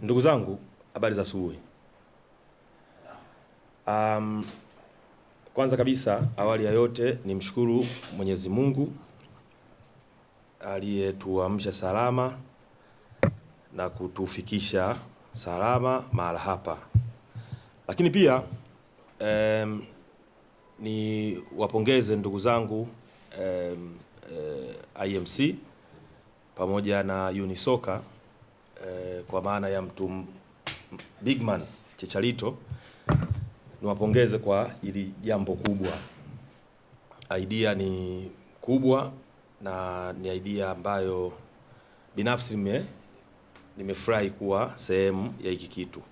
Ndugu zangu, habari za asubuhi. Kwanza kabisa, awali ya yote nimshukuru Mwenyezi Mungu aliyetuamsha salama na kutufikisha salama mahala hapa. Lakini pia ni wapongeze ndugu zangu IMC pamoja na Unisoka kwa maana ya mtu Bigman Chicharito, niwapongeze kwa hili jambo kubwa. Idea ni kubwa na ni idea ambayo binafsi nimefurahi kuwa sehemu ya hiki kitu.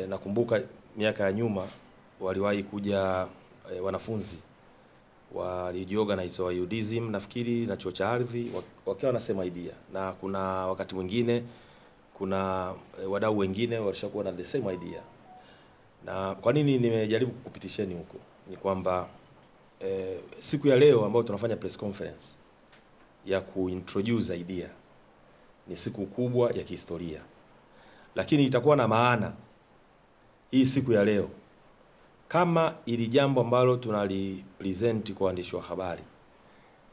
Nakumbuka miaka ya nyuma waliwahi kuja wanafunzi walijiorganize wa UDSM nafikiri na chuo cha ardhi wakiwa wanasema idea, na kuna wakati mwingine kuna wadau wengine walishakuwa na the same idea. Na kwa nini nimejaribu kukupitisheni huko ni kwamba siku ya leo ambayo tunafanya press conference ya kuintroduce idea ni siku kubwa ya kihistoria, lakini itakuwa na maana hii siku ya leo kama ili jambo ambalo tunalipresent kwa waandishi wa habari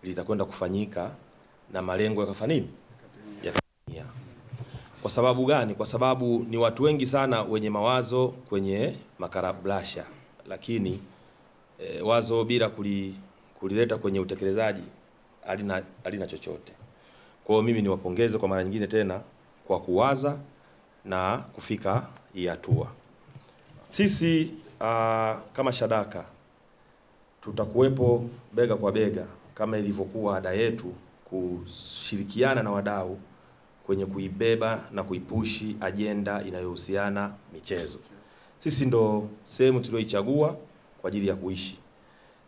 litakwenda kufanyika na malengo yakafanya nini? Yakafanyia. Kwa sababu gani? Kwa sababu ni watu wengi sana wenye mawazo kwenye makarablasha, lakini wazo bila kulileta kwenye utekelezaji halina chochote. Kwa hiyo mimi niwapongeze kwa mara nyingine tena kwa kuwaza na kufika hii hatua. Sisi kama Shadaka tutakuwepo bega kwa bega kama ilivyokuwa ada yetu kushirikiana na wadau kwenye kuibeba na kuipushi ajenda inayohusiana michezo. Sisi ndo sehemu tulioichagua kwa ajili ya kuishi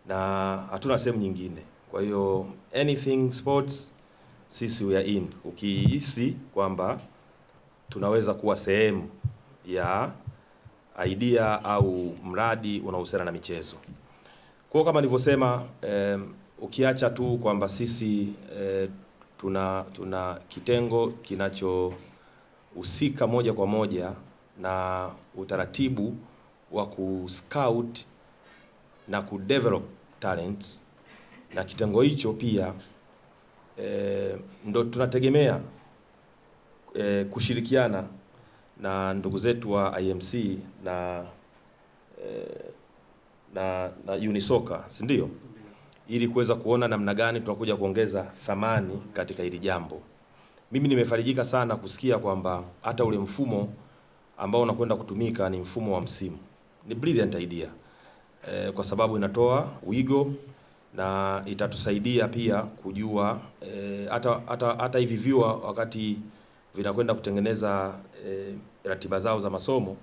na hatuna sehemu nyingine. Kwa hiyo anything sports sisi we are in. Ukihisi kwamba tunaweza kuwa sehemu ya idea au mradi unaohusiana na michezo. Kwa kama nilivyosema, ukiacha tu kwamba sisi tuna kitengo kinachohusika moja kwa moja na utaratibu wa kuscout na kudevelop talents, na kitengo hicho pia ndo tunategemea kushirikiana na ndugu zetu wa IMC na Unisoka, si ndio? Ili kuweza kuona namna gani tunakuja kuongeza thamani katika hili jambo. Mimi nimefarijika sana kusikia kwamba hata ule mfumo ambao unakwenda kutumika ni mfumo wa msimu. Ni brilliant idea. Kwa sababu inatoa wigo na itatusaidia pia kujua hata hivi vyuo wakati vinakwenda kutengeneza ratiba zao za masomo,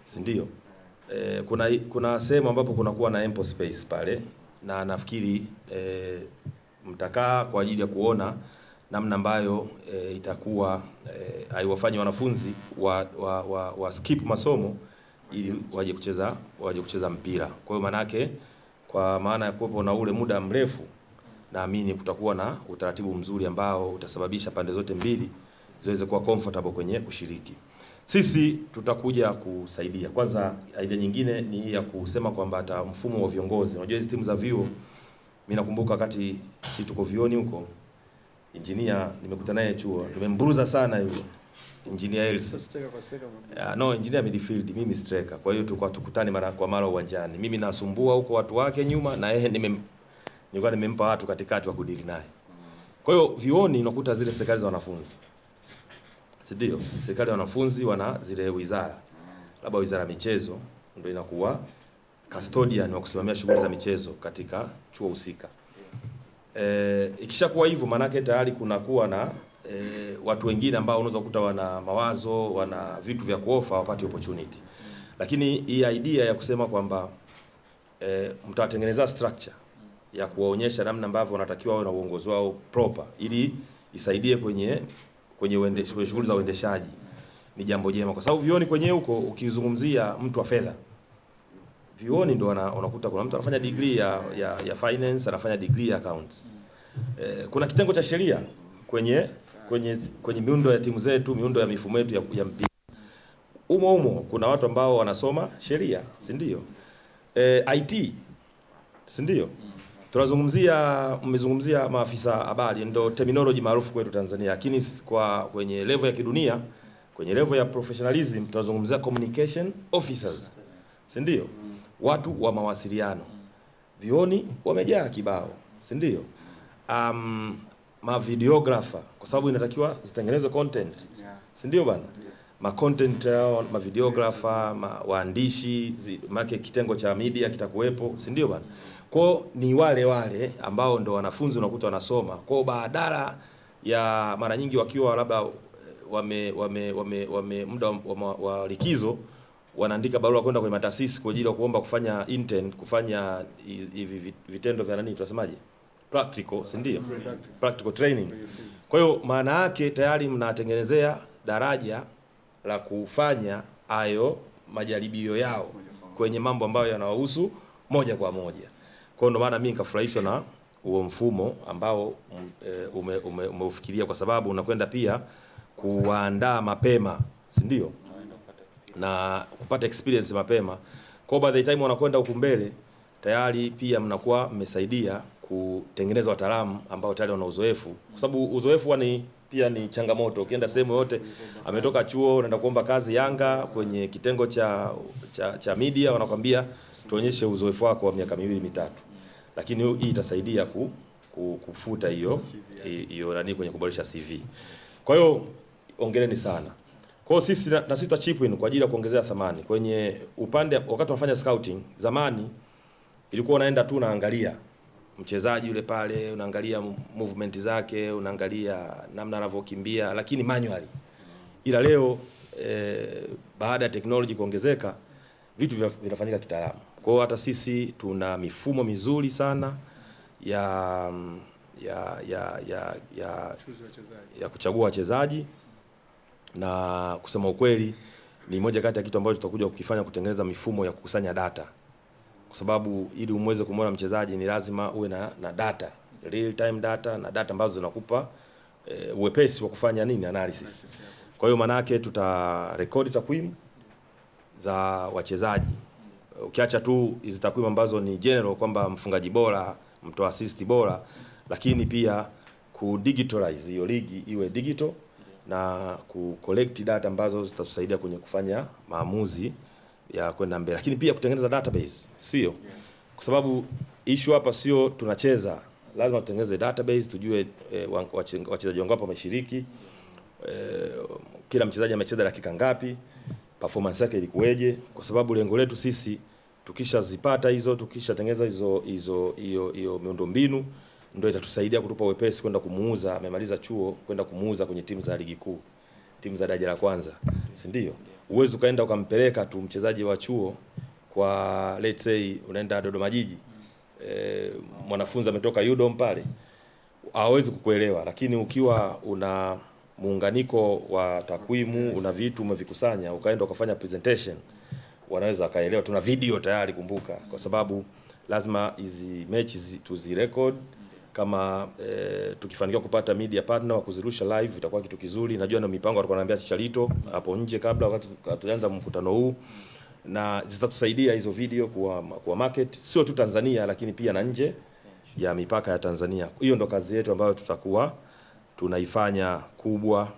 si ndio? Kuna sehemu ambapo kunakuwa na ample space pale, na nafikiri mtakaa kwa ajili ya kuona namna ambayo itakuwa haiwafanyi wanafunzi wa skip masomo ili waje kucheza mpira. Kwa hiyo manake kwa maana ya kuwepo na ule muda mrefu, naamini kutakuwa na utaratibu mzuri ambao utasababisha pande zote mbili ziweze kuwa comfortable kwenye kushiriki. Sisi tutakuja kusaidia. Kwanza idea nyingine ni ya kusema kwamba hata mfumo wa viongozi. Unajua hizi timu za vyuo, mimi nakumbuka wakati sisi tuko vioni huko, engineer nimekuta naye chuo, tumemburuza sana yule engineer Elsa. No, engineer midfield, mimi striker. Kwa hiyo tulikuwa tukutane mara kwa mara uwanjani. Mimi nasumbua huko watu wake nyuma, na yeye nilikuwa nimempa watu katikati wa kudili naye. Kwa hiyo vioni unakuta zile serikali za wanafunzi, ndio serikali ya wanafunzi wana zile wizara, labda wizara ya michezo ndio inakuwa custodian wa kusimamia shughuli za michezo katika chuo husika. Ikishakuwa hivyo manake tayari kunakuwa na watu wengine ambao unaweza kukuta wana mawazo, wana vitu vya kuofa, wapate opportunity. Lakini hii idea ya kusema kwamba mtatengeneza structure ya kuwaonyesha namna ambavyo wanatakiwa wawe na uongozi wao proper ili isaidie kwenye shughuli za uendeshaji ni jambo jema, kwa sababu vioni kwenye huko ukizungumzia mtu wa fedha, vioni ndo unakuta kuna mtu anafanya degree ya finance, anafanya degree ya accounts. Kuna kitengo cha sheria kwenye miundo ya timu zetu, miundo ya mifumo yetu ya mpira. Umo kuna watu ambao wanasoma sheria, si ndio? IT, si ndio? Mmezungumzia maafisa habari, ndio terminology maarufu kwetu Tanzania, lakini kwenye level ya kidunia, kwenye level ya professionalism tunazungumzia communication officers, si ndio? Watu wa mawasiliano. Vioni wamejaa kibao, si ndio? Ma videographer, kwa sababu inatakiwa zitengenezwe content, si ndio bana? Ma content, ma videographer, waandishi, make kitengo cha media kitakuwepo, si ndio bana? Kwa ni wale ambao ndo wanafunzi unakuta wanasoma. Kwa badala ya mara nyingi wakiwa labda wame muda wa likizo, wanaandika barua kwenda kwenye mataasisi kwa ajili ya kuomba kufanya intern, kufanya hivi vitendo vya nani tunasemaje? Practical, si ndio? Practical training. Kwa hiyo maana yake tayari mnatengenezea daraja la kufanya hayo majaribio yao kwenye mambo ambayo yanawahusu moja kwa moja. Kwa hiyo ndo maana mimi nikafurahishwa na huo mfumo ambao umeufikiria, kwa sababu unakwenda pia kuwaandaa mapema, si ndio? Na kupata experience mapema. Kwa by the time wanakwenda huku mbele tayari pia mnakuwa mmesaidia kutengeneza wataalamu ambao tayari wana uzoefu, kwa sababu uzoefu pia ni changamoto. Ukienda sehemu yote, ametoka chuo unaenda kuomba kazi Yanga kwenye kitengo cha media, wanakwambia tuonyeshe uzoefu wako wa miaka 2-3. Lakini hii itasaidia kufuta hiyo nani kwenye kuboresha CV. Kwa hiyo ongeleni sana. Kwa hiyo sisi na sisi chip in kwa ajili ya kuongezea thamani kwenye upande. Wakati tunafanya scouting zamani ilikuwa unaenda tu unaangalia mchezaji yule pale, unaangalia movement zake, unaangalia namna anavyokimbia, lakini manually. Ila leo baada ya technology kuongezeka, vitu vinafanyika kitaalamu. Kwa hiyo hata sisi tuna mifumo mizuri sana ya kuchagua wachezaji, na kusema ukweli ni moja kati ya kitu ambacho tutakuja kukifanya, kutengeneza mifumo ya kukusanya data, kwa sababu ili umweze kumwona mchezaji ni lazima uwe na data, real time data, na data ambazo zinakupa uwepesi wa kufanya analysis. Kwa hiyo maana yake tutarekodi takwimu za wachezaji, ukiacha tu hizo takwimu ambazo ni general kwamba mfungaji bora, mtoa assist bora, lakini pia digitalize hiyo ligi iwe digital na collect data ambazo zitatusaidia kwenye kufanya maamuzi ya kwenda mbele, lakini pia kutengeneza database, sio? Kwa sababu issue hapa sio tunacheza, lazima tutengeneze database, tujue wachezaji wangapi wameshiriki, kila mchezaji amecheza dakika ngapi, performance yake ilikuweje, kwa sababu lengo letu sisi tukishazipata hizo, tukishatengeneza hiyo miundombinu, ndio itatusaidia kutupa wepesi kwenda kumuuza, amemaliza chuo, kwenda kumuuza kwenye timu za ligi kuu, timu za daraja la kwanza, si ndio? Uwezo kaenda ukampeleka tu mchezaji wa chuo kwa let's say unaenda Dodoma Jiji, mwanafunzi ametoka UDOM pale, hawezi kukuelewa. Lakini ukiwa una muunganiko wa takwimu, una vitu umevikusanya, ukaenda ukafanya presentation, wanaweza kaelewa. Tuna video tayari, kumbuka, kwa sababu lazima hizi mechi tuzirecord. Kama tukifanikiwa kupata media partner wa kuzirusha live, itakuwa kitu kizuri. Najua na mipango alikuwa ananiambia Chicharito hapo nje kabla, wakati tuanza mkutano huu, na zitatusaidia hizo video kwa market sio tu Tanzania, lakini pia na nje ya mipaka ya Tanzania. Hiyo ndo kazi yetu ambayo tutakuwa tunaifanya kubwa.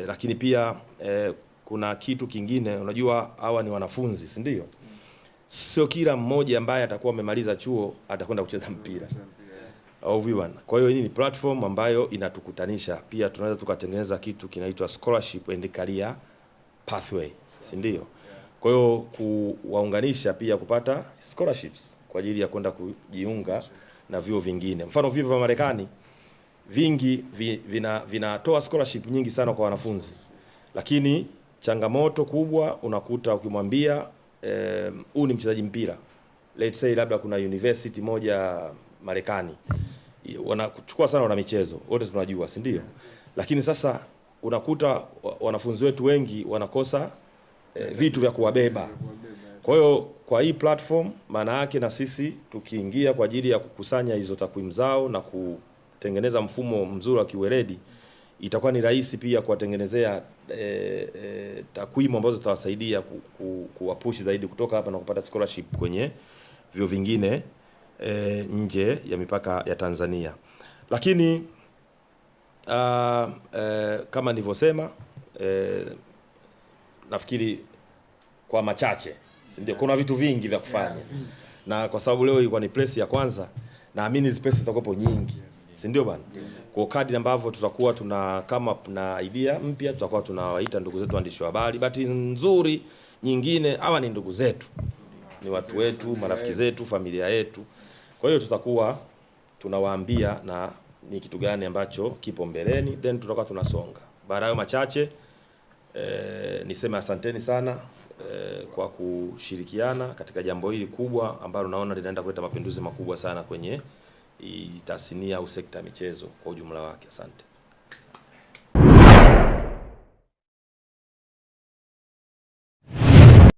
Lakini pia kuna kitu kingine, unajua hawa ni wanafunzi, si ndio? Sio kila mmoja ambaye atakuwa amemaliza chuo atakwenda kucheza mpira. Kwa hiyo hii ni platform ambayo inatukutanisha. Pia tunaweza tukatengeneza kitu kinaitwa scholarship and career pathway, si ndio? Kwa hiyo kuwaunganisha pia kupata scholarships kwa ajili ya kwenda kujiunga na vyuo vingine. Mfano vyuo vya Marekani vingi vinatoa scholarship nyingi sana kwa wanafunzi, lakini changamoto kubwa unakuta ukimwambia huu ni mchezaji mpira, let's say labda kuna university moja Marekani, wanachukua sana wana michezo, wote tunajua, si ndio? Lakini sasa unakuta wanafunzi wetu wengi wanakosa vitu vya kuwabeba. Kwa hiyo kwa hii platform, maana yake na sisi tukiingia kwa ajili ya kukusanya hizo takwimu zao na kutengeneza mfumo mzuri wa kiweledi, itakuwa ni rahisi pia kuwatengenezea takwimu ambazo zitawasaidia kuwapush zaidi kutoka hapa na kupata scholarship kwenye vyuo vingine nje ya mipaka ya Tanzania. Lakini kama nilivyosema, nafikiri kwa machache, ndio kuna vitu vingi vya kufanya, na kwa sababu leo ilikuwa ni press ya kwanza, naamini hizo press zitakuwa nyingi, si ndio bwana? Kwa kadri ambavyo tutakuwa kama na idea mpya, tutakuwa tunawaita ndugu zetu waandishi wa habari. Bahati nzuri nyingine, hawa ni ndugu zetu, ni watu wetu, marafiki zetu, familia yetu. Kwa hiyo tutakuwa tunawaambia na ni kitu gani ambacho kipo mbeleni, then tutakuwa tunasonga. Baada ya machache, niseme asanteni sana kwa kushirikiana katika jambo hili kubwa ambalo naona linaenda kuleta mapinduzi makubwa sana kwenye tasnia au sekta ya michezo kwa ujumla wake. Asante.